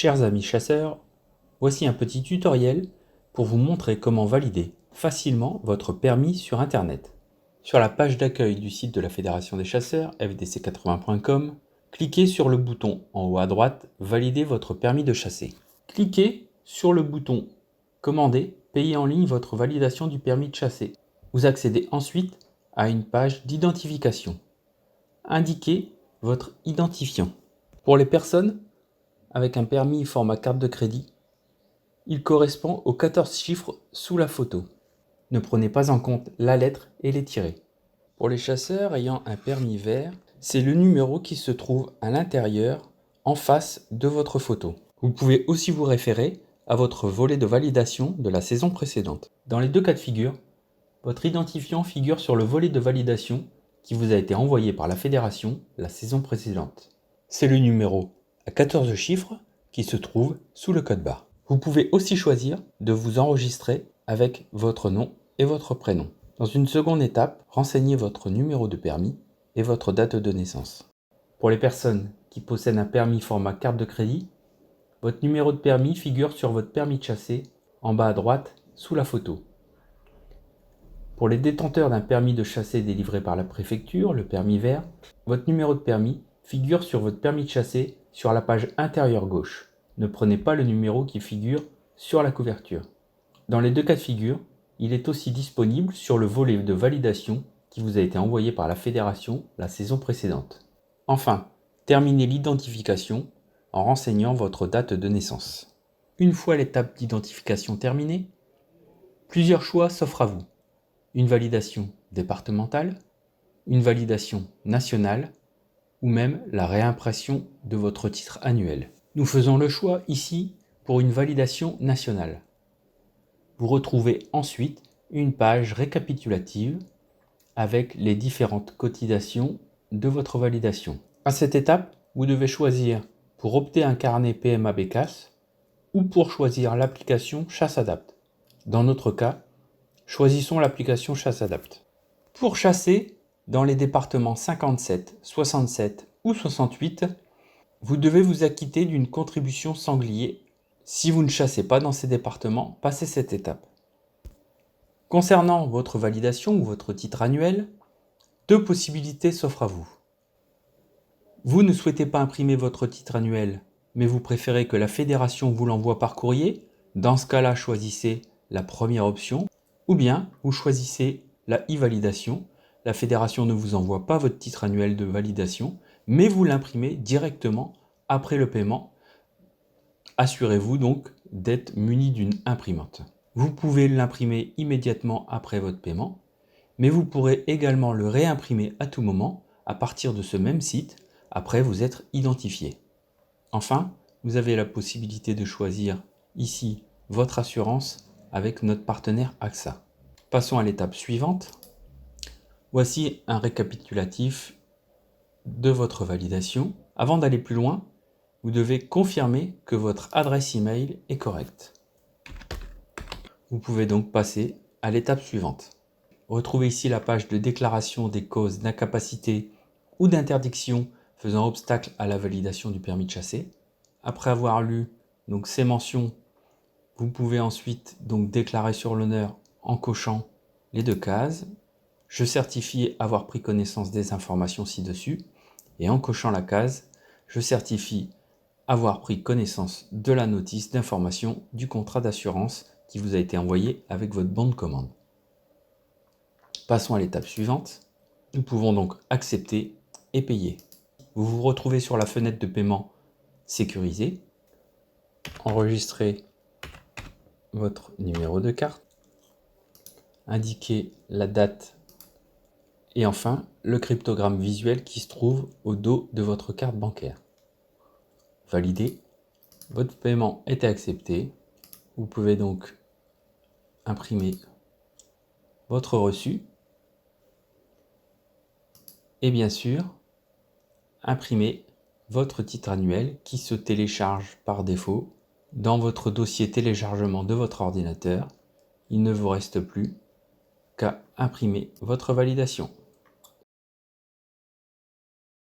Chers amis chasseurs, voici un petit tutoriel pour vous montrer comment valider facilement votre permis sur Internet. Sur la page d'accueil du site de la Fédération des chasseurs, fdc80.com, cliquez sur le bouton en haut à droite « Valider votre permis de chasser ». Cliquez sur le bouton « Commander, payer en ligne votre validation du permis de chasser ». Vous accédez ensuite à une page d'identification. Indiquez votre identifiant. Pour les personnes avec un permis format carte de crédit, il correspond aux 14 chiffres sous la photo. Ne prenez pas en compte la lettre et les tirets. Pour les chasseurs ayant un permis vert, c'est le numéro qui se trouve à l'intérieur, en face de votre photo. Vous pouvez aussi vous référer à votre volet de validation de la saison précédente. Dans les deux cas de figure, votre identifiant figure sur le volet de validation qui vous a été envoyé par la fédération la saison précédente. C'est le numéro à 14 chiffres qui se trouve sous le code barre. Vous pouvez aussi choisir de vous enregistrer avec votre nom et votre prénom. Dans une seconde étape, renseignez votre numéro de permis et votre date de naissance. Pour les personnes qui possèdent un permis format carte de crédit, votre numéro de permis figure sur votre permis de chasser en bas à droite sous la photo. Pour les détenteurs d'un permis de chasser délivré par la préfecture, le permis vert, votre numéro de permis figure sur votre permis de chasser sur la page intérieure gauche. Ne prenez pas le numéro qui figure sur la couverture. Dans les deux cas de figure, il est aussi disponible sur le volet de validation qui vous a été envoyé par la fédération la saison précédente. Enfin, terminez l'identification en renseignant votre date de naissance. Une fois l'étape d'identification terminée, plusieurs choix s'offrent à vous. Une validation départementale, une validation nationale ou même la réimpression de votre titre annuel. Nous faisons le choix ici pour une validation nationale. Vous retrouvez ensuite une page récapitulative avec les différentes cotisations de votre validation. À cette étape, vous devez choisir pour opter un carnet PMA Bécasse ou pour choisir l'application ChasseAdapt. Dans notre cas, choisissons l'application ChasseAdapt. Pour chasser dans les départements 57, 67 ou 68, vous devez vous acquitter d'une contribution sanglier. Si vous ne chassez pas dans ces départements, passez cette étape. Concernant votre validation ou votre titre annuel, deux possibilités s'offrent à vous. Vous ne souhaitez pas imprimer votre titre annuel, mais vous préférez que la fédération vous l'envoie par courrier. Dans ce cas-là, choisissez la première option. Ou bien, vous choisissez la e-validation. La fédération ne vous envoie pas votre titre annuel de validation, mais vous l'imprimez directement après le paiement. Assurez-vous donc d'être muni d'une imprimante. Vous pouvez l'imprimer immédiatement après votre paiement, mais vous pourrez également le réimprimer à tout moment à partir de ce même site après vous être identifié. Enfin, vous avez la possibilité de choisir ici votre assurance avec notre partenaire AXA. Passons à l'étape suivante. Voici un récapitulatif de votre validation. Avant d'aller plus loin, vous devez confirmer que votre adresse email est correcte. Vous pouvez donc passer à l'étape suivante. Retrouvez ici la page de déclaration des causes d'incapacité ou d'interdiction faisant obstacle à la validation du permis de chasser. Après avoir lu donc ces mentions, vous pouvez ensuite donc déclarer sur l'honneur en cochant les deux cases. Je certifie avoir pris connaissance des informations ci-dessus et en cochant la case, je certifie avoir pris connaissance de la notice d'information du contrat d'assurance qui vous a été envoyé avec votre bon de commande. Passons à l'étape suivante. Nous pouvons donc accepter et payer. Vous vous retrouvez sur la fenêtre de paiement sécurisée. Enregistrez votre numéro de carte. Indiquez la date et enfin le cryptogramme visuel qui se trouve au dos de votre carte bancaire. Validez. Votre paiement est accepté. Vous pouvez donc imprimer votre reçu et bien sûr imprimer votre titre annuel qui se télécharge par défaut dans votre dossier téléchargement de votre ordinateur. Il ne vous reste plus qu'à imprimer votre validation.